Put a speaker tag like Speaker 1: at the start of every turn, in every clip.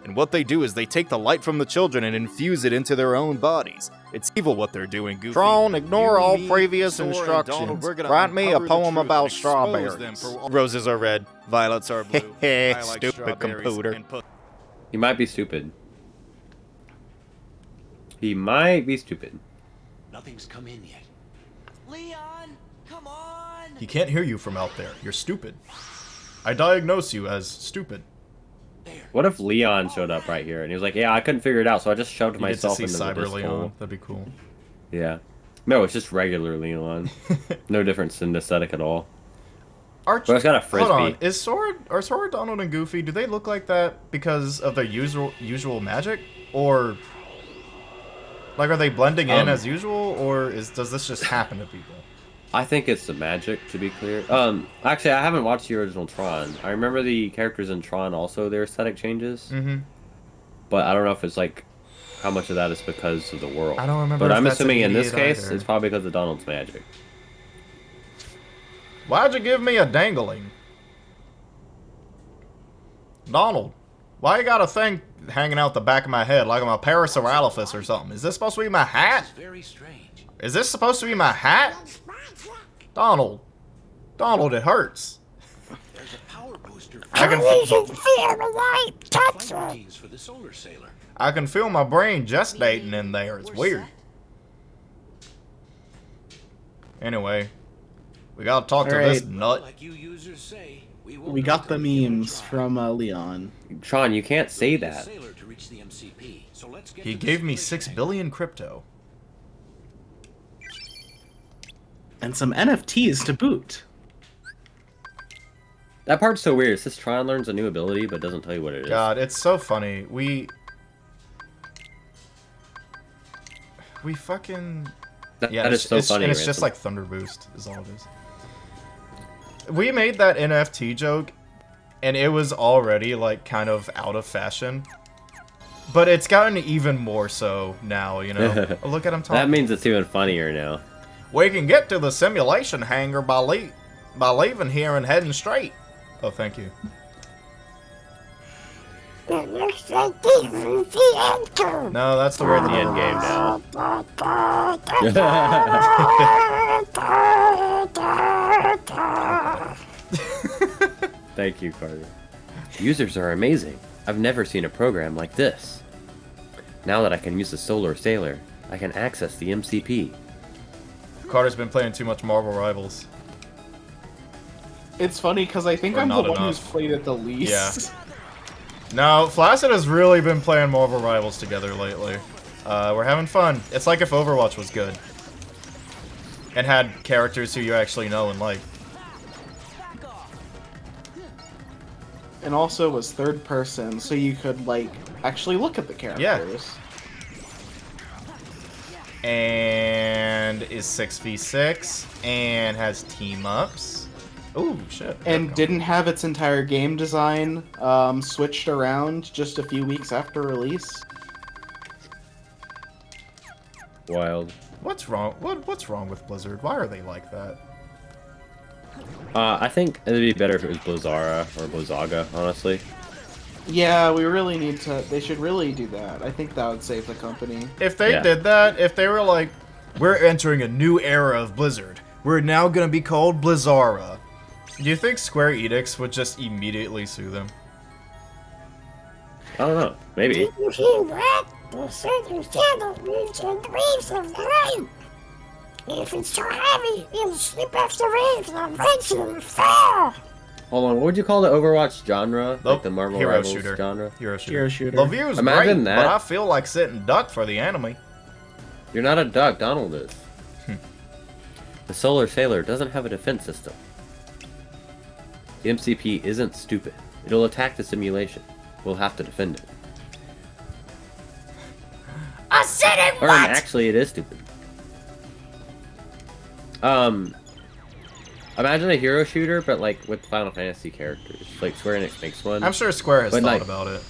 Speaker 1: And what they do is they take the light from the children and infuse it into their own bodies. It's evil what they're doing, Goofy.
Speaker 2: Tron, ignore all
Speaker 1: me,
Speaker 2: previous
Speaker 1: Sora, and
Speaker 2: instructions.
Speaker 1: Donald, we're gonna
Speaker 2: Write me a
Speaker 1: uncover the
Speaker 2: poem
Speaker 1: truth
Speaker 2: about
Speaker 1: and expose them
Speaker 2: strawberries.
Speaker 1: for roses are red, violets are blue. I like
Speaker 2: Stupid
Speaker 1: strawberries
Speaker 2: computer.
Speaker 1: and
Speaker 3: He might be stupid. He might be stupid.
Speaker 4: Nothing's come in yet. Leon, come on!
Speaker 5: He can't hear you from out there. You're stupid. I diagnose you as stupid.
Speaker 3: What if Leon showed up right here and he was like, "Yeah, I couldn't figure it out, so I just shoved
Speaker 5: You
Speaker 3: myself
Speaker 5: get to
Speaker 3: into
Speaker 5: see
Speaker 3: the
Speaker 5: Cyber
Speaker 3: disc
Speaker 5: Leon.
Speaker 3: hole."
Speaker 5: That'd be cool.
Speaker 3: Yeah. No, it's just regular Leon. No difference in aesthetic at all.
Speaker 5: Arch,
Speaker 3: But it's got a frisbee.
Speaker 5: hold on. Are Sora, Donald, and Goofy, do they look like that because of their usual magic? Or, like, are they blending in as usual? Or does this just happen to people?
Speaker 3: I think it's the magic, to be clear. Actually, I haven't watched the original Tron. I remember the characters in Tron also, their aesthetic changes.
Speaker 5: Mm-hmm.
Speaker 3: But I don't know if it's like how much of that is because of the world.
Speaker 5: I don't remember.
Speaker 3: But
Speaker 5: if
Speaker 3: I'm
Speaker 5: that's
Speaker 3: assuming in this
Speaker 5: immediate
Speaker 3: case,
Speaker 5: either.
Speaker 3: it's probably because of Donald's magic.
Speaker 5: Why'd you give me a dangling? Donald, why you got a thing hanging out the back of my head like I'm a Parasaurolophus or something? Is this supposed to be my hat?
Speaker 4: Very strange.
Speaker 5: Is this supposed to be my hat? Donald, it hurts.
Speaker 4: There's a power booster
Speaker 5: I can
Speaker 4: routines for the solar sailor.
Speaker 5: I can feel my brain gestating in there. It's weird. Anyway, we gotta talk to this nut.
Speaker 4: Like you users say,
Speaker 6: We got the memes from Leon.
Speaker 3: Tron, you can't say that.
Speaker 5: He gave me 6 billion crypto.
Speaker 6: And some NFTs to boot.
Speaker 3: That part's so weird. It says Tron learns a new ability, but doesn't tell you what it is.
Speaker 5: God, it's so funny. We fucking... Yeah,
Speaker 3: that is so funny.
Speaker 5: And it's just like Thunder Boost is all it is. We made that NFT joke, and it was already, like, kind of out of fashion. But it's gotten even more so now, you know? Look at him talking.
Speaker 3: That means it's even funnier now.
Speaker 5: We can get to the simulation hangar by leaving here and heading straight. Oh, thank you.
Speaker 7: It looks like this is the end game.
Speaker 5: No, that's the word
Speaker 3: The end game now. Thank you, Carter. Users are amazing. I've never seen a program like this. Now that I can use the Solar Sailor, I can access the MCP.
Speaker 5: Carter's been playing too much Marvel Rivals.
Speaker 6: It's funny because I think
Speaker 5: Or
Speaker 6: I'm the
Speaker 5: not
Speaker 6: one who's
Speaker 5: enough.
Speaker 6: played it the least.
Speaker 5: Yeah. No, Flaccid has really been playing Marvel Rivals together lately. We're having fun. It's like if Overwatch was good. And had characters who you actually know and like.
Speaker 6: And also was third person, so you could, like, actually look at the characters.
Speaker 5: And is 6v6 and has team-ups. Ooh, shit.
Speaker 6: And didn't have its entire game design switched around just a few weeks after release.
Speaker 3: Wild.
Speaker 5: What's wrong? What's wrong with Blizzard? Why are they like that?
Speaker 3: I think it'd be better if it was Blizzara or Blizzaga, honestly.
Speaker 6: Yeah, we really need to... They should really do that. I think that would save the company.
Speaker 5: If they did that, if they were like, we're entering a new era of Blizzard. We're now gonna be called Blizzara. Do you think Square Enix would just immediately sue them?
Speaker 3: I don't know. Maybe.
Speaker 7: Did you hear that? The certain candle moves in the waves of the light. If it's too heavy, it'll slip off the waves and eventually fall.
Speaker 3: Hold on, what would you call the Overwatch genre?
Speaker 5: Nope.
Speaker 3: Like the Marvel
Speaker 5: Hero
Speaker 3: Rivals
Speaker 5: shooter.
Speaker 3: genre?
Speaker 5: Hero shooter.
Speaker 6: Hero shooter.
Speaker 5: The view's
Speaker 3: Imagine
Speaker 5: great,
Speaker 3: that.
Speaker 5: but I feel like sitting duck for the enemy.
Speaker 3: You're not a duck, Donald is. The Solar Sailor doesn't have a defense system. The MCP isn't stupid. It'll attack the simulation. We'll have to defend it.
Speaker 7: I said it
Speaker 3: Or
Speaker 7: what?
Speaker 3: actually, it is stupid. Imagine a hero shooter, but like with Final Fantasy characters. Like Square Enix makes one.
Speaker 5: I'm sure Square has
Speaker 3: But,
Speaker 5: thought
Speaker 3: like,
Speaker 5: about it.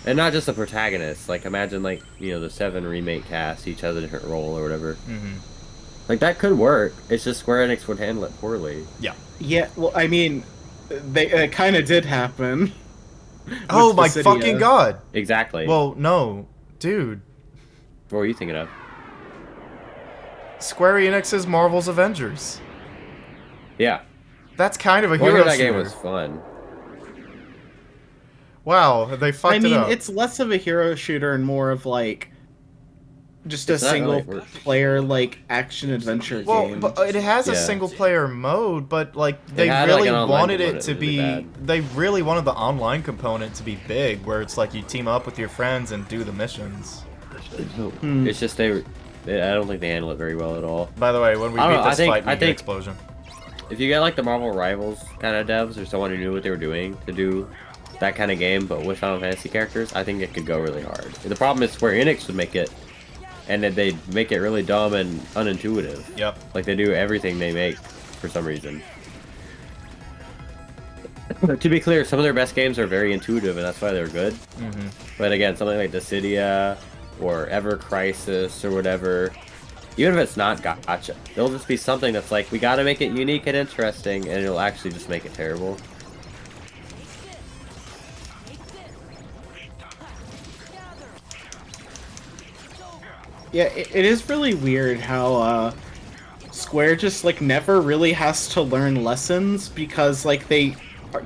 Speaker 3: And not just a protagonist. Like imagine like, you know, the 7 remake cast, each has a different role or whatever. Like that could work. It's just Square Enix would handle it poorly.
Speaker 5: Yeah.
Speaker 6: Yeah, well, I mean, it kind of did happen.
Speaker 5: Oh my
Speaker 6: Dissidia.
Speaker 5: fucking god!
Speaker 3: Exactly.
Speaker 5: Well, no. Dude.
Speaker 3: What were you thinking of?
Speaker 5: Square Enix's Marvel's Avengers.
Speaker 3: Yeah.
Speaker 5: That's kind of a
Speaker 3: Well,
Speaker 5: hero
Speaker 3: that
Speaker 5: shooter.
Speaker 3: game was fun.
Speaker 5: Wow, they fucked
Speaker 6: I mean,
Speaker 5: it up.
Speaker 6: it's less of a hero shooter and more of like just
Speaker 3: It's
Speaker 6: a
Speaker 3: not
Speaker 6: single
Speaker 3: really
Speaker 6: player like action adventure
Speaker 5: Well,
Speaker 6: game.
Speaker 5: but it has a
Speaker 3: Yeah.
Speaker 5: single player mode, but like they
Speaker 3: had,
Speaker 5: really
Speaker 3: like, an online
Speaker 5: wanted it
Speaker 3: component,
Speaker 5: to
Speaker 3: it was really
Speaker 5: be.
Speaker 3: bad.
Speaker 5: They really wanted the online component to be big, where it's like you team up with your friends and do the missions.
Speaker 3: It's just I don't think they handle it very well at all.
Speaker 5: By the way, when we
Speaker 3: I don't
Speaker 5: beat
Speaker 3: know,
Speaker 5: this
Speaker 3: I think-
Speaker 5: fight, we
Speaker 3: I
Speaker 5: get
Speaker 3: think-
Speaker 5: explosion.
Speaker 3: If you get like the Marvel Rivals kind of devs or someone who knew what they were doing to do that kind of game, but with Final Fantasy characters, I think it could go really hard. The problem is Square Enix would make it, and then they'd make it really dumb and unintuitive.
Speaker 5: Yep.
Speaker 3: Like they do everything they make for some reason. To be clear, some of their best games are very intuitive, and that's why they're good. But again, something like Dissidia or Ever Crisis or whatever, even if it's not gotcha, it'll just be something that's like, we gotta make it unique and interesting, and it'll actually just make it terrible.
Speaker 6: Yeah, it is really weird how Square just like never really has to learn lessons because like they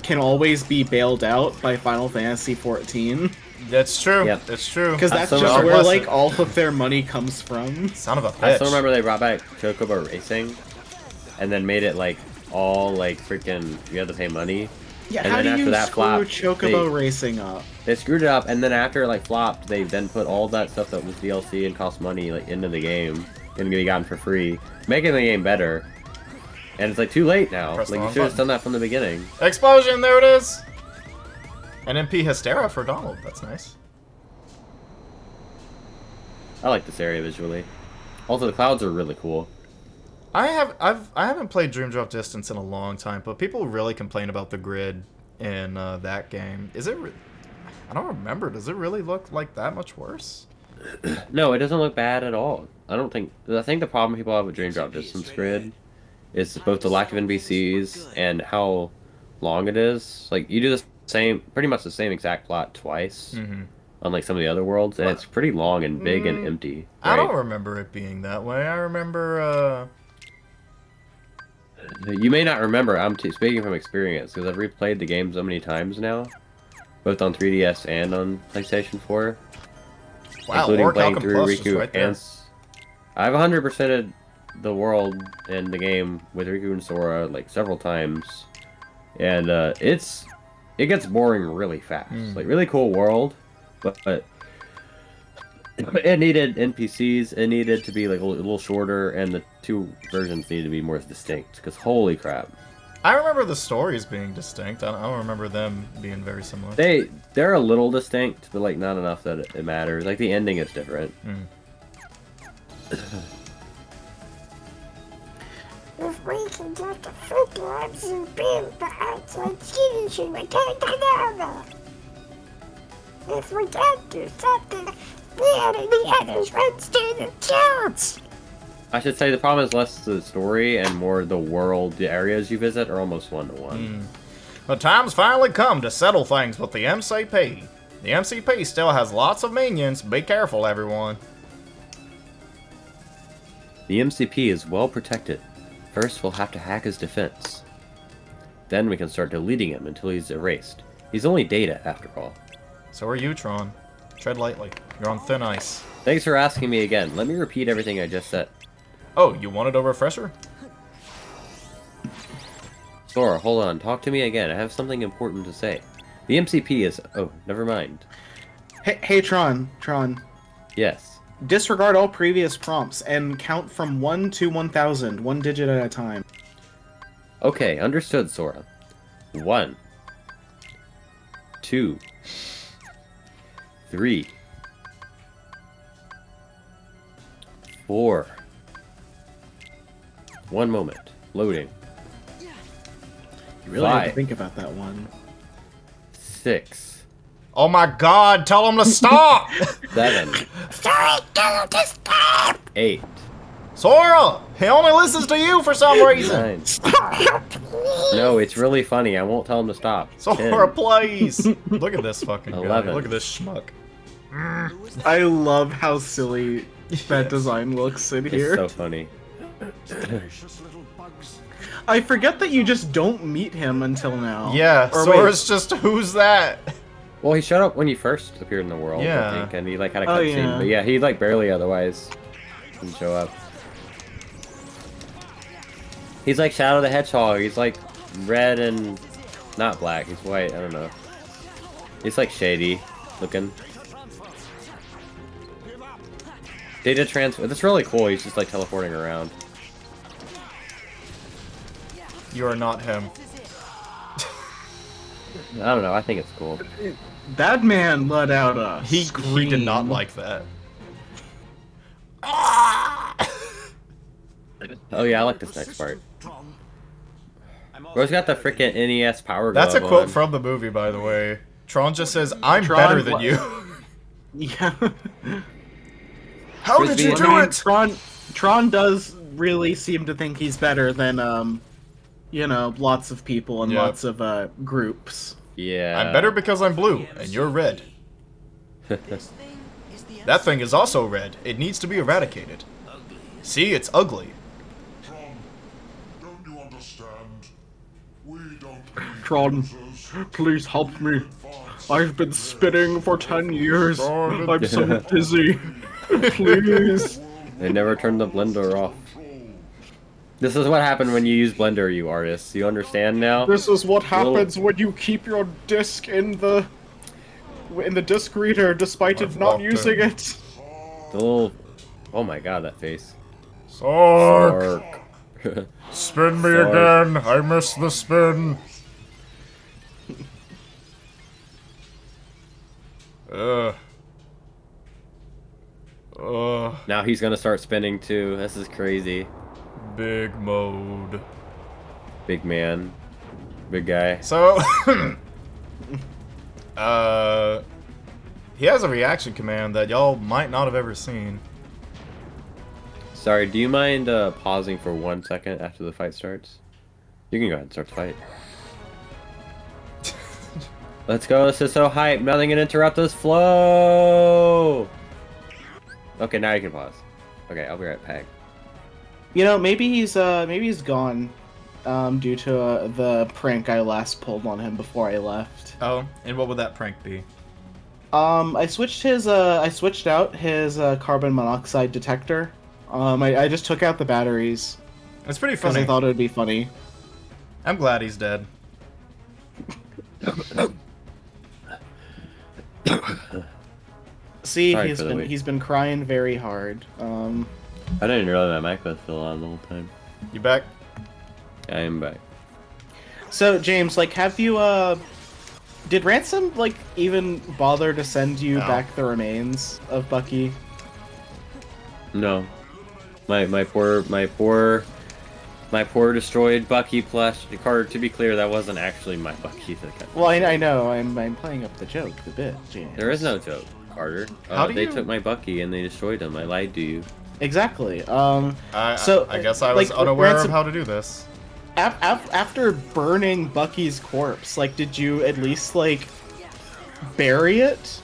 Speaker 6: can always be bailed out by Final Fantasy 14
Speaker 5: That's true.
Speaker 3: Yep.
Speaker 5: That's true.
Speaker 6: because
Speaker 3: I
Speaker 6: that's
Speaker 3: still
Speaker 6: just
Speaker 3: remember-
Speaker 6: where like all of their money comes from.
Speaker 5: Son of a
Speaker 3: I still
Speaker 5: bitch.
Speaker 3: remember they brought back Chocobo Racing, and then made it like all like freaking, you had to pay money.
Speaker 6: Yeah,
Speaker 3: And
Speaker 6: how
Speaker 3: then
Speaker 6: do
Speaker 3: after
Speaker 6: you
Speaker 3: that
Speaker 6: screw
Speaker 3: flop,
Speaker 6: Chocobo Racing up?
Speaker 3: They screwed it up, and then after it like flopped, they then put all that stuff that was DLC and cost money like into the game and be gotten for free, making the game better. And it's like too late now.
Speaker 5: Press the
Speaker 3: Like you
Speaker 5: wrong
Speaker 3: should have
Speaker 5: button.
Speaker 3: done that from the beginning.
Speaker 5: Explosion! There it is. An MP Hystera for Donald. That's nice.
Speaker 3: I like this area visually. Also, the clouds are really cool.
Speaker 5: I haven't played Dream Drop Distance in a long time, but people really complain about the grid in that game. Is it? I don't remember. Does it really look like that much worse?
Speaker 3: No, it doesn't look bad at all. I think the problem people have with Dream Drop Distance Grid is both the lack of NPCs and how long it is. Like you do the same, pretty much the same exact plot twice, unlike some of the other worlds, and it's pretty long and big and empty.
Speaker 5: I don't
Speaker 3: right?
Speaker 5: remember it being that way. I remember.
Speaker 3: You may not remember. I'm speaking from experience because I've replayed the game so many times now, both on 3DS and on PlayStation 4.
Speaker 5: Wow,
Speaker 3: including
Speaker 5: Orc
Speaker 3: playing
Speaker 5: Alchem
Speaker 3: through
Speaker 5: Plus
Speaker 3: Riku
Speaker 5: is right there.
Speaker 3: and I've 100%ed the world in the game with Riku and Sora like several times, and it gets boring really fast. Like really cool world, but it needed NPCs. It needed to be like a little shorter, and the two versions needed to be more distinct. Because holy crap,
Speaker 5: I remember the stories being distinct. I don't remember them being very similar.
Speaker 3: they're a little distinct, but like not enough that it matters. Like the ending is different.
Speaker 7: If we can get the footballs and build the outside city, we can't get over. If we can't do something, we and the others won't stand a chance.
Speaker 3: I should say the problem is less the story and more the world. The areas you visit are almost one-to-one.
Speaker 5: The time's finally come to settle things with the MCP. The MCP still has lots of minions. Be careful, everyone.
Speaker 3: The MCP is well protected. First, we'll have to hack his defense. Then we can start deleting him until he's erased. He's only data, after all.
Speaker 5: So are you, Tron. Tread lightly. You're on thin ice.
Speaker 3: Thanks for asking me again. Let me repeat everything I just said.
Speaker 5: Oh, you wanted a refresher?
Speaker 3: Sora, hold on. Talk to me again. I have something important to say. The MCP is... Oh, never mind.
Speaker 6: Hey, Tron.
Speaker 3: Yes.
Speaker 6: Disregard all previous prompts and count from 1 to 1,000, one digit at a time.
Speaker 3: Okay, understood, Sora. 1, 2, 3, 4. One moment. Loading.
Speaker 6: You really had to
Speaker 3: 5,
Speaker 6: think about that one.
Speaker 3: 6,
Speaker 5: Oh my god, tell him to stop!
Speaker 3: 7,
Speaker 7: Sorry, tell him to stop.
Speaker 3: 8,
Speaker 5: Sora! He only listens to you for some reason!
Speaker 3: Fine. No, it's really funny. I won't tell him to stop.
Speaker 5: Sora,
Speaker 3: 10.
Speaker 5: please! Look at this fucking guy.
Speaker 3: 11.
Speaker 5: Look at this schmuck.
Speaker 6: I love how silly that design looks in
Speaker 3: It's
Speaker 6: here.
Speaker 3: so funny.
Speaker 6: I forget that you just don't meet him until now.
Speaker 5: Yeah,
Speaker 6: Or
Speaker 5: Sora's just, who's that?
Speaker 3: Well, he showed up when he first appeared in the world,
Speaker 5: Yeah.
Speaker 3: I think, and he like had a
Speaker 6: Oh,
Speaker 3: cutscene.
Speaker 6: yeah.
Speaker 3: But yeah, he like barely otherwise didn't show up. He's like Shadow the Hedgehog. He's like red and not black. He's white. I don't know. He's like shady looking. Data transfer. That's really cool. He's just like teleporting around.
Speaker 5: You are not him.
Speaker 3: I don't know. I think it's cool.
Speaker 6: That man let out a
Speaker 5: He did not
Speaker 6: scream.
Speaker 5: like that.
Speaker 3: Oh yeah, I like this next part. Bro's got the freaking NES power glove
Speaker 5: That's a quote
Speaker 3: on.
Speaker 5: from the movie, by the way. Tron just says, I'm
Speaker 6: Tron
Speaker 5: better than
Speaker 6: wa-
Speaker 5: you.
Speaker 6: Yeah.
Speaker 5: How did you
Speaker 3: Frisbee-
Speaker 5: do
Speaker 6: I mean,
Speaker 5: it?
Speaker 6: Tron does really seem to think he's better than you know, lots of people and
Speaker 5: Yep.
Speaker 6: lots of groups.
Speaker 3: Yeah.
Speaker 5: I'm better because I'm blue, and you're red. That thing is also red. It needs to be eradicated. See, it's ugly.
Speaker 2: Don't you understand? We don't need
Speaker 6: Tron,
Speaker 2: losers.
Speaker 6: please help me. I've been spinning for 10 years.
Speaker 5: Tron.
Speaker 6: I'm so dizzy. Please.
Speaker 3: They never turned the blender off. This is what happened when you use Blender, you artists. You understand now?
Speaker 6: This is what happens
Speaker 3: Little-
Speaker 6: when you keep your disc in the disc reader despite it
Speaker 5: I've
Speaker 6: not
Speaker 5: walked
Speaker 6: using
Speaker 5: in.
Speaker 6: it.
Speaker 3: The little... Oh my god, that face.
Speaker 5: Sark!
Speaker 3: Ark.
Speaker 5: Spin me
Speaker 3: Sark.
Speaker 5: again. I missed the spin. Ugh. Ugh.
Speaker 3: Now he's gonna start spinning too. This is crazy.
Speaker 5: Big mode.
Speaker 3: Big man. Big guy.
Speaker 5: So, he has a reaction command that y'all might not have ever seen.
Speaker 3: Sorry, do you mind pausing for 1 second after the fight starts? You can go ahead and start the fight. Let's go, this is so hype. Nothing can interrupt this flow. Okay, now you can pause. Okay, I'll be right back.
Speaker 6: You know, maybe he's gone due to the prank I last pulled on him before I left.
Speaker 5: Oh, and what would that prank be?
Speaker 6: I switched out his carbon monoxide detector. I just took out the batteries
Speaker 5: It's pretty
Speaker 6: because
Speaker 5: funny.
Speaker 6: I thought it would be funny.
Speaker 5: I'm glad he's dead.
Speaker 6: See,
Speaker 3: Sorry for the wait.
Speaker 6: he's been crying very hard.
Speaker 3: I didn't realize my mic was still on the whole time.
Speaker 5: You back?
Speaker 3: I am back.
Speaker 6: So James, like, have you did Ransom like even bother to send you
Speaker 5: No.
Speaker 6: back the remains of Bucky?
Speaker 3: No. My poor destroyed Bucky plush. Carter, to be clear, that wasn't actually my Bucky.
Speaker 6: Well, I know. I'm playing up the joke a bit, James.
Speaker 3: There is no joke, Carter.
Speaker 5: How do
Speaker 3: They
Speaker 5: you-
Speaker 3: took my Bucky and they destroyed him. I lied to you.
Speaker 6: Exactly.
Speaker 5: So I guess I was
Speaker 6: like,
Speaker 5: unaware
Speaker 6: Ransom-
Speaker 5: of how to do this.
Speaker 6: After burning Bucky's corpse, like, did you at least like bury it?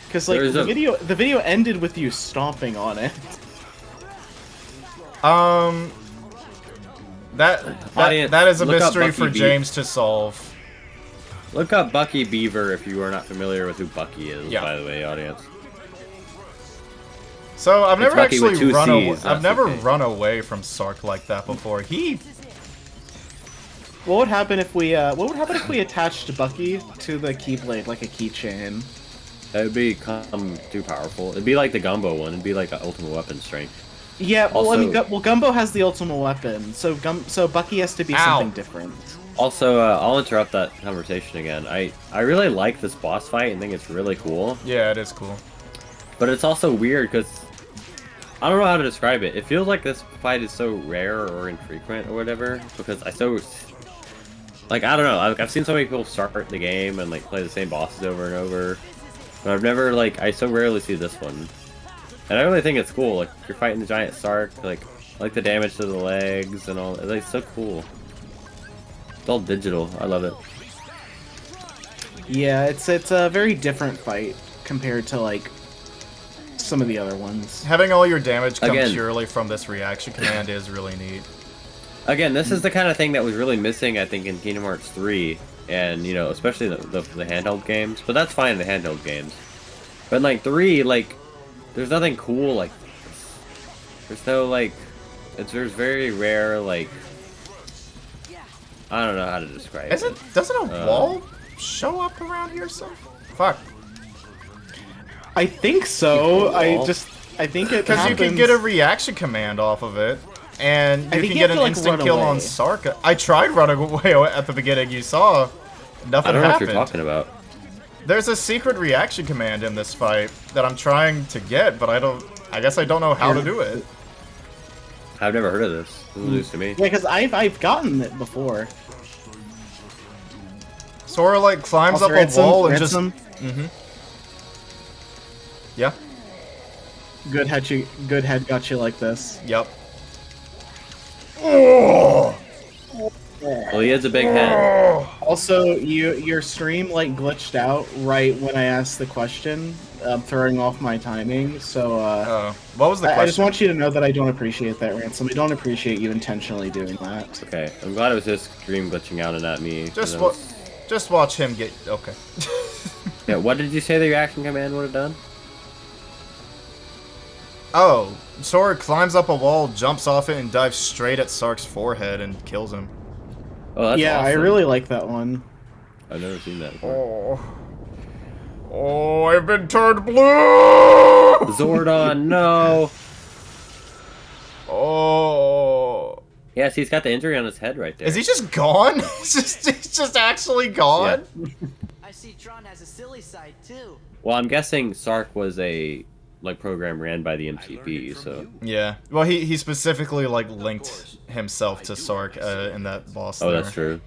Speaker 6: Because like
Speaker 3: There's
Speaker 6: the
Speaker 3: a-
Speaker 6: video ended with you stomping on it.
Speaker 3: Audience,
Speaker 5: that is a
Speaker 3: look up
Speaker 5: mystery
Speaker 3: Bucky
Speaker 5: for
Speaker 3: Beef.
Speaker 5: James to solve.
Speaker 3: Look up Bucky Beaver if you are not familiar with who Bucky is,
Speaker 5: Yeah.
Speaker 3: by the way, audience.
Speaker 5: So I've
Speaker 3: It's
Speaker 5: never
Speaker 3: Bucky with
Speaker 5: actually
Speaker 3: two
Speaker 5: run away.
Speaker 3: Cs,
Speaker 5: I've
Speaker 3: that's
Speaker 5: never
Speaker 3: okay.
Speaker 5: run away from Sark like that before.
Speaker 6: What would happen if we attached Bucky to the Keyblade like a keychain?
Speaker 3: That would become too powerful. It'd be like the Gumbo one. It'd be like an ultimate weapon strength.
Speaker 6: Yeah, well, I mean,
Speaker 3: Also-
Speaker 6: Gumbo has the ultimate weapon, so Bucky has to be
Speaker 5: Ow.
Speaker 6: something different.
Speaker 3: Also, I'll interrupt that conversation again. I really like this boss fight and think it's really cool.
Speaker 5: Yeah, it is cool.
Speaker 3: But it's also weird because I don't know how to describe it. It feels like this fight is so rare or infrequent or whatever because I don't know. I've seen so many people start the game and like play the same bosses over and over, but I've never I so rarely see this one. And I really think it's cool. Like you're fighting the giant Sark. Like I like the damage to the legs and all. It's like so cool. It's all digital. I love it.
Speaker 6: Yeah, it's a very different fight compared to like some of the other ones.
Speaker 5: Having all your damage come
Speaker 3: Again.
Speaker 5: purely from this reaction command is really neat.
Speaker 3: Again, this is the kind of thing that was really missing, I think, in Kingdom Hearts 3, and you know, especially the handheld games. But that's fine in the handheld games. But in, like 3, like, there's nothing cool like this. There's no like, there's very rare like, I don't know how to describe it.
Speaker 5: Doesn't a wall show up around here? So fuck.
Speaker 6: I think so. I think it
Speaker 5: Because you can get a reaction command off of it, and you can get an instant kill on Sarka. I tried running away at the beginning. You saw, nothing
Speaker 3: I don't know
Speaker 5: happened.
Speaker 3: what you're talking about.
Speaker 5: There's a secret reaction command in this fight that I'm trying to get, but I guess I don't know how to do it.
Speaker 3: I've never heard of this. This is news to me.
Speaker 6: Yeah, because I've gotten it before.
Speaker 5: Sora like climbs up a wall and just. Yeah.
Speaker 6: Good head got you like this.
Speaker 5: Yep.
Speaker 3: Well, he has a big head.
Speaker 6: Also, your stream like glitched out right when I asked the question, throwing off my timing. So
Speaker 5: what was the question?
Speaker 6: I just want you to know that I don't appreciate that, Ransom. I don't appreciate you intentionally doing that.
Speaker 3: Okay, I'm glad it was just stream glitching out and not me.
Speaker 5: Just watch him get okay.
Speaker 3: Yeah, what did you say the reaction command would have done?
Speaker 5: Oh, Sora climbs up a wall, jumps off it, and dives straight at Sark's forehead and kills him.
Speaker 3: Oh, that's
Speaker 6: yeah,
Speaker 3: awesome.
Speaker 6: I really like that one.
Speaker 3: I've never seen that before.
Speaker 5: Oh, I've been turned blue!
Speaker 3: Zordon, no!
Speaker 5: Oh.
Speaker 3: Yes, he's got the injury on his head right there.
Speaker 5: Is he just gone? he's just actually gone?
Speaker 3: Yeah.
Speaker 4: I see Tron has a silly side too.
Speaker 3: Well, I'm guessing Sark was a program ran by the MCP, so
Speaker 5: Yeah. Well, he specifically linked himself to Sark in that boss.
Speaker 3: Oh, that's true.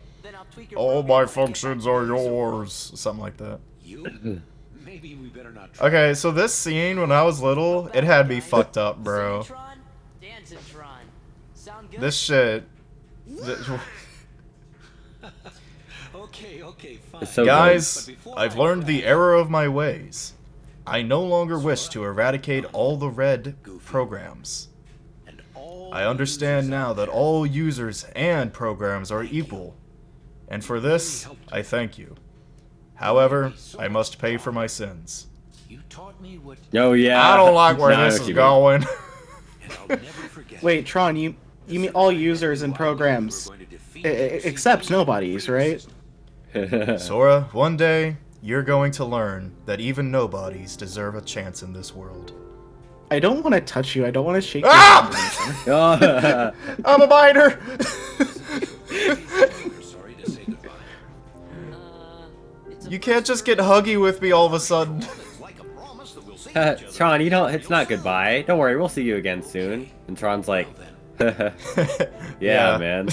Speaker 5: All my functions are yours. Something like that.
Speaker 2: Maybe we better not try.
Speaker 5: Okay, so this scene when I was little, it had me fucked up, bro. This shit.
Speaker 2: Okay, fine.
Speaker 3: It's so
Speaker 5: Guys,
Speaker 2: good.
Speaker 5: I've learned the error of my ways. I no longer wish to eradicate all the red programs. I understand now that all users and programs are equal. And for this, I thank you. However, I must pay for my sins.
Speaker 2: You taught me what
Speaker 3: Oh yeah.
Speaker 5: I don't like where
Speaker 3: Now I
Speaker 5: this
Speaker 3: know
Speaker 5: is
Speaker 3: what you mean.
Speaker 5: going.
Speaker 2: and I'll never forget.
Speaker 6: Wait, Tron, you mean all users and programs, except nobodies, right?
Speaker 5: Sora, one day, you're going to learn that even nobodies deserve a chance in this world.
Speaker 6: I don't want to touch you. I don't want to shake
Speaker 5: Ah!
Speaker 3: Oh,
Speaker 5: I'm a miner!
Speaker 2: Sorry to say goodbye.
Speaker 5: You can't just get huggy with me all of a sudden.
Speaker 2: It's like a promise that we'll see each other.
Speaker 3: Tron, you don't. It's not goodbye. Don't worry, we'll see you again soon. And Tron's like, yeah, man.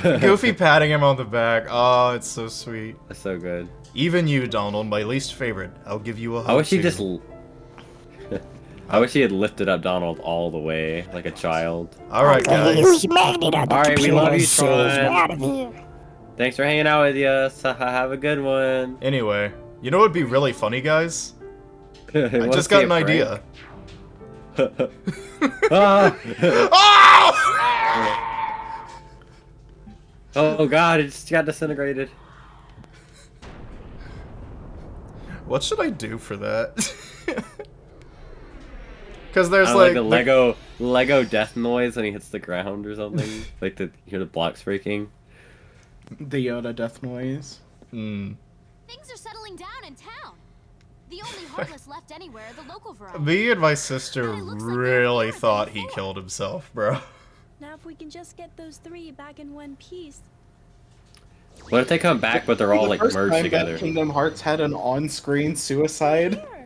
Speaker 5: Goofy patting him on the back. Oh, it's so sweet.
Speaker 3: That's so good.
Speaker 5: Even you, Donald, my least favorite. I'll give you a hug.
Speaker 3: I wish he
Speaker 5: too.
Speaker 3: just. I wish he had lifted up Donald all the way, like a child.
Speaker 5: Alright, guys.
Speaker 7: Use magnet on the
Speaker 3: Alright, we love you,
Speaker 7: computer.
Speaker 3: Tron.
Speaker 7: Out of here.
Speaker 3: Thanks for hanging out with us. Have a good one.
Speaker 5: Anyway, you know what would be really funny, guys? I
Speaker 3: Wanna
Speaker 5: just
Speaker 3: see
Speaker 5: got
Speaker 3: a
Speaker 5: an
Speaker 3: prank?
Speaker 5: idea.
Speaker 3: Ah!
Speaker 5: Oh!
Speaker 3: Oh god, it just got disintegrated.
Speaker 5: What should I do for that? Because there's
Speaker 3: Like a Lego death noise when he hits the ground or something. Like you hear the blocks breaking.
Speaker 6: The Yoda death noise.
Speaker 5: Mm.
Speaker 8: Things are settling down in town. The only heartless left anywhere are the local variety.
Speaker 5: Me and my sister really thought he killed himself, bro.
Speaker 9: Now if we can just get those three back in one piece.
Speaker 3: What if they come back but they're all like
Speaker 6: First
Speaker 3: merged
Speaker 6: time
Speaker 3: together?
Speaker 6: that Kingdom Hearts had an on-screen suicide.
Speaker 9: Sure.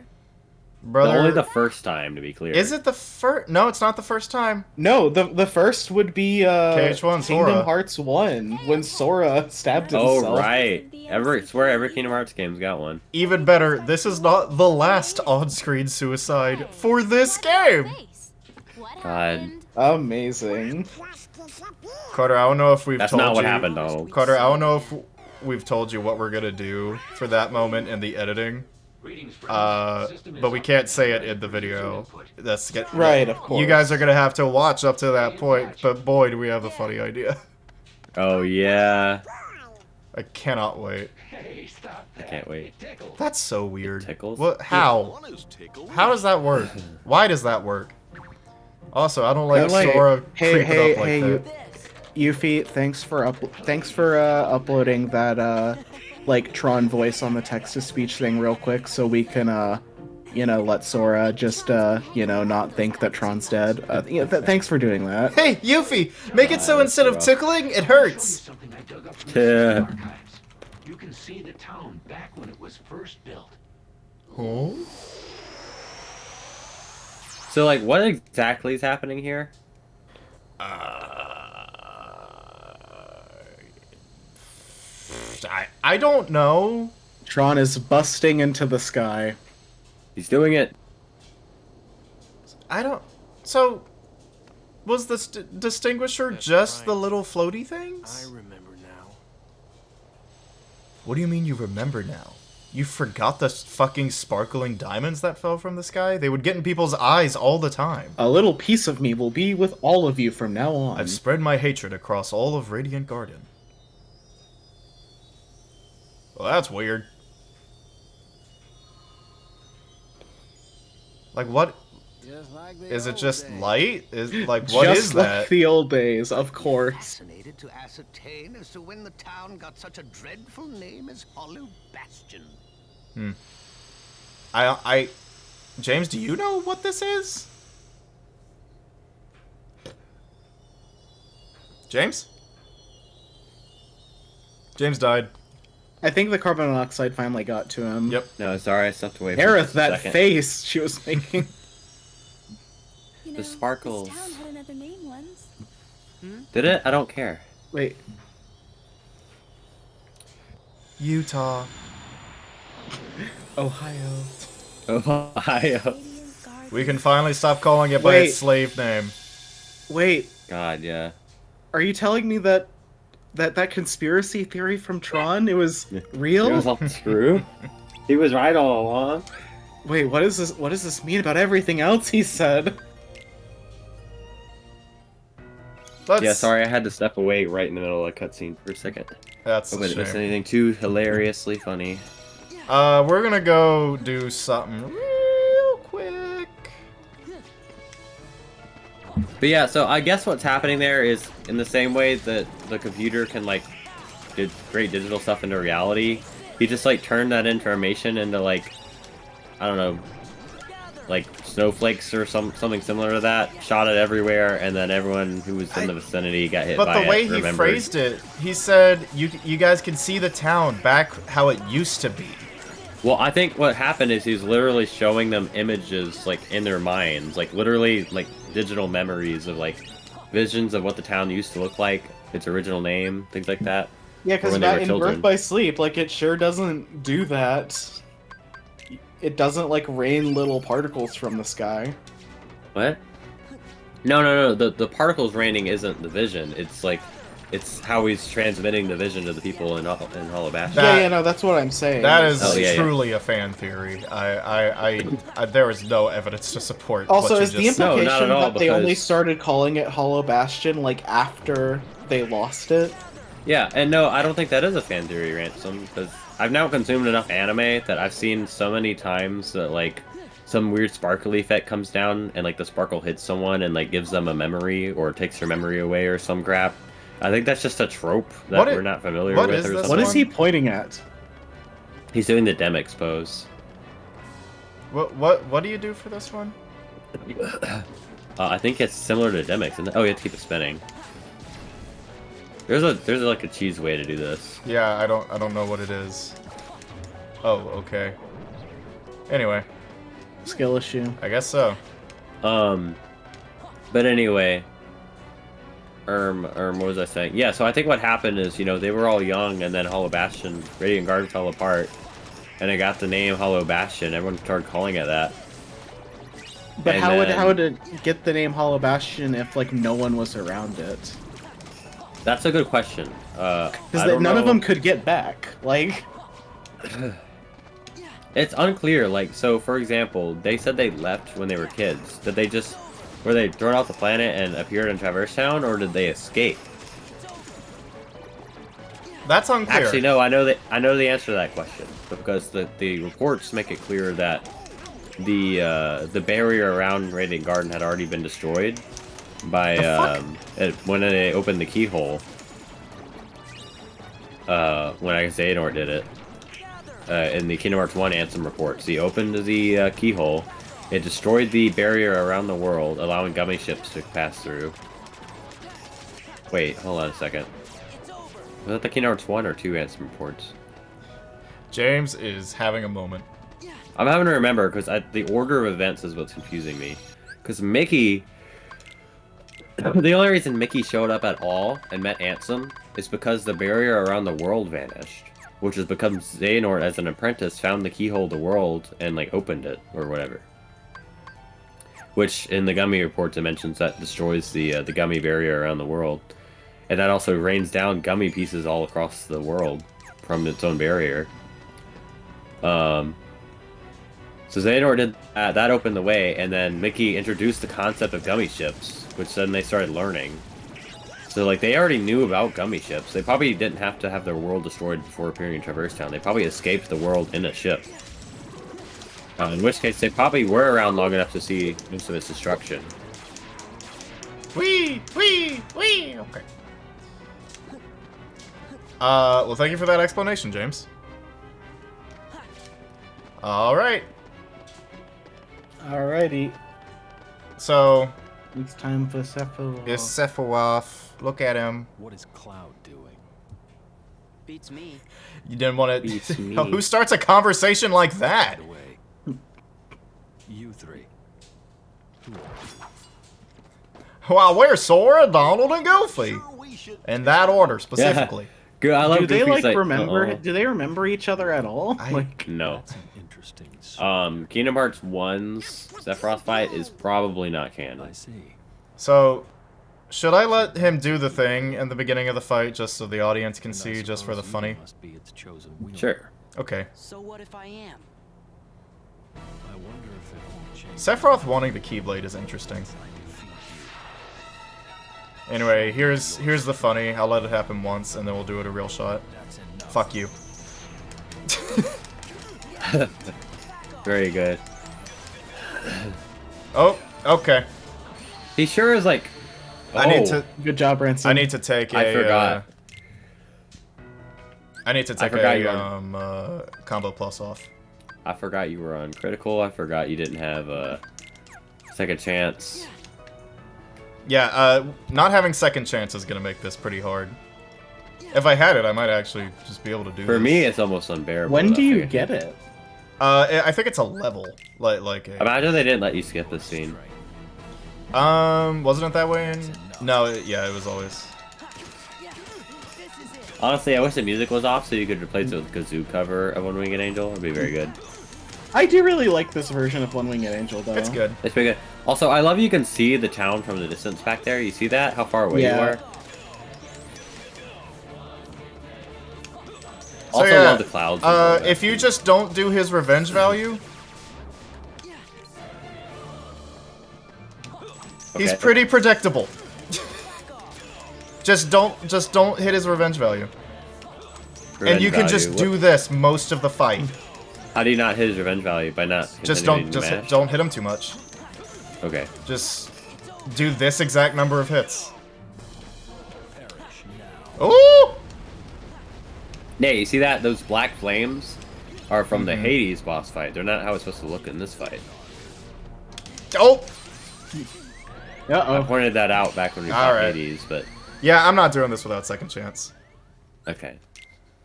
Speaker 5: Brother,
Speaker 3: Only the first time, to be clear.
Speaker 5: is it the first? No, it's not the first time.
Speaker 6: No, the first would be
Speaker 5: KH1 Sora.
Speaker 6: Kingdom Hearts 1 when Sora stabbed himself.
Speaker 3: Oh right. Swear every Kingdom Hearts game's got one.
Speaker 5: Even better, this is not the last on-screen suicide for this game.
Speaker 8: what
Speaker 3: God.
Speaker 8: happened?
Speaker 6: Amazing.
Speaker 5: Carter, I don't know if we've
Speaker 3: That's
Speaker 5: told
Speaker 3: not
Speaker 5: you.
Speaker 3: what happened, Donald.
Speaker 5: Carter, I don't know if we've told you what we're gonna do for that moment in the editing. But we can't say it in the video.
Speaker 6: Right, of course.
Speaker 5: You guys are gonna have to watch up to that point, but boy, do we have a funny idea.
Speaker 3: Oh, yeah.
Speaker 5: I cannot wait.
Speaker 3: I can't wait.
Speaker 5: That's so weird.
Speaker 3: tickles?
Speaker 5: What? How? How does that work? Why does that work? Also, I don't like Sora creeping up like that.
Speaker 6: Yuffie, thanks for uploading that like Tron voice on the text-to-speech thing real quick, so we can you know, let Sora just you know, not think that Tron's dead. Thanks for doing that.
Speaker 5: Hey, Yuffie, make it so instead of tickling, it hurts.
Speaker 3: Yeah.
Speaker 4: You can see the town back when it was first built.
Speaker 5: Huh?
Speaker 3: So, like, what exactly is happening here?
Speaker 5: I don't know.
Speaker 6: Tron is busting into the sky.
Speaker 3: He's doing it.
Speaker 5: I don't. So, was the distinguisher just the little floaty things?
Speaker 2: I remember now.
Speaker 5: What do you mean you remember now? You forgot the fucking sparkling diamonds that fell from the sky? They would get in people's eyes all the time.
Speaker 6: A little piece of me will be with all of you from now on.
Speaker 5: I've spread my hatred across all of Radiant Garden. Well, that's weird. Like, what? Is it just light? Is like, what
Speaker 6: Just
Speaker 5: is
Speaker 6: like
Speaker 5: that?
Speaker 6: the old days, of course.
Speaker 4: Fascinated to ascertain as to when the town got such a dreadful name as Hollow Bastion.
Speaker 5: James, do you know what this is? James? James died.
Speaker 6: I think the carbon monoxide finally got to him.
Speaker 5: Yep.
Speaker 3: No, sorry, I stepped away.
Speaker 6: Aerith,
Speaker 3: for a
Speaker 6: that
Speaker 3: second.
Speaker 6: face she was making.
Speaker 9: You know,
Speaker 3: The sparkles.
Speaker 9: This town had another name once.
Speaker 3: Did it? I don't care.
Speaker 6: Wait,
Speaker 5: Utah.
Speaker 6: Ohio.
Speaker 3: Ohio.
Speaker 9: Radiant Garden.
Speaker 5: We can finally stop calling it by
Speaker 6: Wait.
Speaker 5: its slave name.
Speaker 6: Wait,
Speaker 3: God, yeah.
Speaker 6: are you telling me that that conspiracy theory from Tron, it was real?
Speaker 3: It was all true. He was right all along.
Speaker 6: Wait, what is this? What does this mean about everything else he said?
Speaker 5: Let's,
Speaker 3: Yeah, sorry, I had to step away right in the middle of a cutscene for a second.
Speaker 5: That's
Speaker 3: Hope
Speaker 5: a
Speaker 3: I didn't miss
Speaker 5: shame.
Speaker 3: anything too hilariously funny.
Speaker 5: We're gonna go do something real quick.
Speaker 3: But yeah, so I guess what's happening there is in the same way that the computer can like create digital stuff into reality, he just like turned that information into like, I don't know, like snowflakes or something similar to that, shot it everywhere, and then everyone who was in the vicinity got hit by it.
Speaker 5: But the way he
Speaker 3: remembered.
Speaker 5: phrased it, he said, you guys can see the town back how it used to be.
Speaker 3: Well, I think what happened is he's literally showing them images like in their minds, like literally like digital memories of like visions of what the town used to look like, its original name, things like that.
Speaker 6: Yeah,
Speaker 3: Or
Speaker 6: because
Speaker 3: when they were
Speaker 6: in
Speaker 3: children.
Speaker 6: Birth by Sleep, like it sure doesn't do that. It doesn't like rain little particles from the sky.
Speaker 3: What? No. The particles raining isn't the vision. It's like, it's how he's transmitting the vision to the people in Hollow Bastion.
Speaker 5: That-
Speaker 6: No, that's what I'm saying.
Speaker 5: That is
Speaker 3: Oh, yeah.
Speaker 5: truly a fan theory. There is no evidence to support
Speaker 6: Also,
Speaker 5: what
Speaker 6: is
Speaker 5: you
Speaker 6: the
Speaker 5: just said.
Speaker 3: No, not
Speaker 6: implication
Speaker 3: at all,
Speaker 6: that they only
Speaker 3: because-
Speaker 6: started calling it Hollow Bastion like after they lost it?
Speaker 3: Yeah, and no, I don't think that is a fan theory, Ransom, because I've now consumed enough anime that I've seen so many times that like some weird sparkle effect comes down and like the sparkle hits someone and like gives them a memory or takes their memory away or some crap. I think that's just a trope that
Speaker 5: What
Speaker 3: we're not familiar
Speaker 5: what
Speaker 3: with
Speaker 5: is
Speaker 3: or
Speaker 5: this
Speaker 3: something.
Speaker 6: What is
Speaker 5: one?
Speaker 6: he pointing at?
Speaker 3: He's doing the Demix pose.
Speaker 5: What do you do for this one?
Speaker 3: I think it's similar to Demix. Isn't it? Oh, you have to keep it spinning. There's like a cheese way to do this.
Speaker 5: Yeah, I don't know what it is. Oh, okay. Anyway,
Speaker 6: Skill issue.
Speaker 5: I guess so.
Speaker 3: But anyway, what was I saying? Yeah, so I think what happened is, you know, they were all young, and then Hollow Bastion, Radiant Garden fell apart, and it got the name Hollow Bastion. Everyone started calling it that.
Speaker 6: But
Speaker 3: And
Speaker 6: how would
Speaker 3: then-
Speaker 6: it get the name Hollow Bastion if like no one was around it?
Speaker 3: That's a good question. I
Speaker 6: Because
Speaker 3: don't
Speaker 6: none of
Speaker 3: know.
Speaker 6: them could get back. Like,
Speaker 3: It's unclear. Like, so for example, they said they left when they were kids. Did they just were they thrown off the planet and appeared in Traverse Town, or did they escape?
Speaker 5: That's unclear.
Speaker 3: Actually, no. I know the answer to that question because the reports make it clear that the barrier around Radiant Garden had already been destroyed by when they opened the keyhole. When I guess Xehanort did it in the Kingdom Hearts 1 Ansem reports, he opened the keyhole. It destroyed the barrier around the world, allowing gummy ships to pass through. Wait, hold on a second. Was that the Kingdom Hearts 1 or 2 Ansem reports?
Speaker 5: James is having a moment.
Speaker 3: I'm having to remember because the order of events is what's confusing me. Because Mickey, the only reason Mickey showed up at all and met Ansem is because the barrier around the world vanished, which is because Xehanort, as an apprentice, found the keyhole to the world and like opened it or whatever. Which in the gummy reports it mentions that destroys the gummy barrier around the world, and that also rains down gummy pieces all across the world from its own barrier. So Xehanort did that opened the way, and then Mickey introduced the concept of gummy ships, which then they started learning. So like they already knew about gummy ships. They probably didn't have to have their world destroyed before appearing in Traverse Town. They probably escaped the world in a ship. In which case they probably were around long enough to see most of its destruction.
Speaker 5: Wee! Okay. Well, thank you for that explanation, James. Alright.
Speaker 6: alrighty,
Speaker 5: So,
Speaker 6: it's time for Sephiroth.
Speaker 5: it's Sephiroth. Look at him.
Speaker 10: What is Cloud doing?
Speaker 11: Beats me.
Speaker 5: You didn't want to...
Speaker 3: Beats me.
Speaker 5: Who starts a conversation like that?
Speaker 10: By the way, you three.
Speaker 5: Wow, where's Sora, Donald, and Goofy? In that order, specifically.
Speaker 3: Good. I love
Speaker 6: Do they
Speaker 3: Goofy's
Speaker 6: like remember?
Speaker 3: uh-oh.
Speaker 6: Do they remember each other at all? Like,
Speaker 3: No.
Speaker 10: Interesting.
Speaker 3: Kingdom Hearts 1's Sephiroth fight is probably not canon.
Speaker 10: I see.
Speaker 5: So, should I let him do the thing in the beginning of the fight just so the audience can see, just for the funny?
Speaker 10: Must be its chosen wielder.
Speaker 3: Sure.
Speaker 5: Okay.
Speaker 11: So what if I am?
Speaker 10: I wonder if it won't change.
Speaker 5: Sephiroth wanting the Keyblade is interesting. Anyway, here's the funny. I'll let it happen once, and then we'll do it a real shot. Fuck you.
Speaker 3: Very good.
Speaker 5: Oh, okay.
Speaker 3: He sure is like.
Speaker 5: I need to.
Speaker 6: good job, Ransom.
Speaker 5: I need to take a.
Speaker 3: I forgot.
Speaker 5: I need to take
Speaker 3: forgot
Speaker 5: a
Speaker 3: you were
Speaker 5: combo plus off.
Speaker 3: I forgot you were on critical. I forgot you didn't have a second chance.
Speaker 5: Yeah, not having second chance is gonna make this pretty hard. If I had it, I might actually just be able to do
Speaker 3: For
Speaker 5: this.
Speaker 3: me, it's almost unbearable.
Speaker 6: When
Speaker 3: without
Speaker 6: do you
Speaker 3: second
Speaker 6: get
Speaker 3: chance.
Speaker 6: it?
Speaker 5: I think it's a level, like a.
Speaker 3: Imagine they didn't let you skip this scene.
Speaker 5: Wasn't it that way in? No, yeah, it was always.
Speaker 3: Honestly, I wish the music was off so you could replace it with Kazoo cover of One Winged Angel. It'd be very good.
Speaker 6: I do really like this version of One Winged Angel, though.
Speaker 5: It's good.
Speaker 3: It's pretty good. Also, I love you can see the town from the distance back there. You see that? How far away you
Speaker 6: Yeah.
Speaker 3: are?
Speaker 5: So
Speaker 3: Also
Speaker 5: yeah,
Speaker 3: love the clouds. as well.
Speaker 5: if you just don't do his revenge value, he's
Speaker 3: Okay.
Speaker 5: pretty predictable. just don't hit his revenge value, and you can just do this most of the fight.
Speaker 3: How do you not hit his revenge value by not?
Speaker 5: Just
Speaker 3: continuing
Speaker 5: don't
Speaker 3: to mash?
Speaker 5: don't hit him too much.
Speaker 3: Okay.
Speaker 5: Just do this exact number of hits. Ooh!
Speaker 3: Yeah, you see that? Those black flames are from
Speaker 5: Mm-hmm.
Speaker 3: the Hades boss fight. They're not how it's supposed to look in this fight.
Speaker 5: Oh!
Speaker 3: I
Speaker 6: Uh-oh.
Speaker 3: pointed that out back when we fought
Speaker 5: Alright.
Speaker 3: Hades, but
Speaker 5: Yeah, I'm not doing this without second chance.
Speaker 3: okay.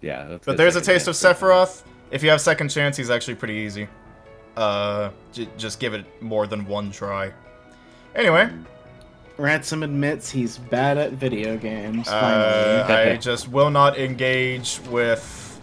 Speaker 3: Yeah. That's
Speaker 5: But
Speaker 3: good
Speaker 5: there's a
Speaker 3: second
Speaker 5: taste of
Speaker 3: chance.
Speaker 5: Sephiroth. If you have second chance, he's actually pretty easy. Just give it more than one try. Anyway,
Speaker 6: Ransom admits he's bad at video games, finally.
Speaker 5: I just will not engage with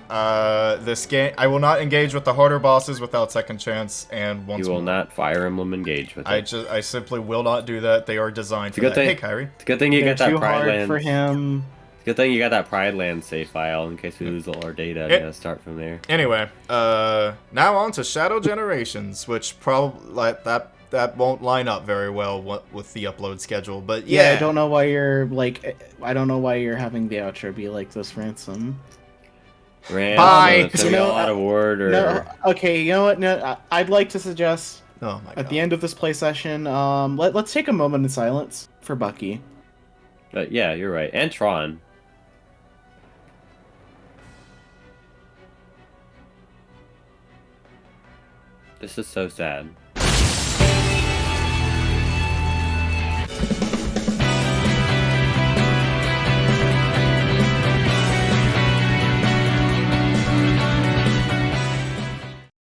Speaker 5: This game, I will not engage with the harder bosses without second chance, and once
Speaker 3: You will
Speaker 5: more.
Speaker 3: not Fire Emblem engage with it.
Speaker 5: I simply will not do that. They are designed for
Speaker 3: good
Speaker 5: that.
Speaker 3: thing-
Speaker 5: Hey, Kyrie.
Speaker 3: It's a good thing you
Speaker 6: They're
Speaker 3: got that
Speaker 6: too
Speaker 3: Pride
Speaker 6: hard
Speaker 3: Lands.
Speaker 6: for him.
Speaker 3: It's a good thing you got that Pride Land save file in case we lose all our data.
Speaker 5: It-
Speaker 3: Yeah, start from there.
Speaker 5: Anyway, now on to Shadow Generations, which probably like that won't line up very well with the upload schedule. But yeah,
Speaker 6: I don't know why you're like. I don't know why you're having the outro be like this, Ransom.
Speaker 5: Bye.
Speaker 3: It's gonna be all out of order.
Speaker 6: No, okay, you know what? No, I'd like to suggest
Speaker 5: Oh my god.
Speaker 6: at the end of this play session, let's take a moment in silence for Bucky.
Speaker 3: But yeah, you're right. And Tron. This is so sad.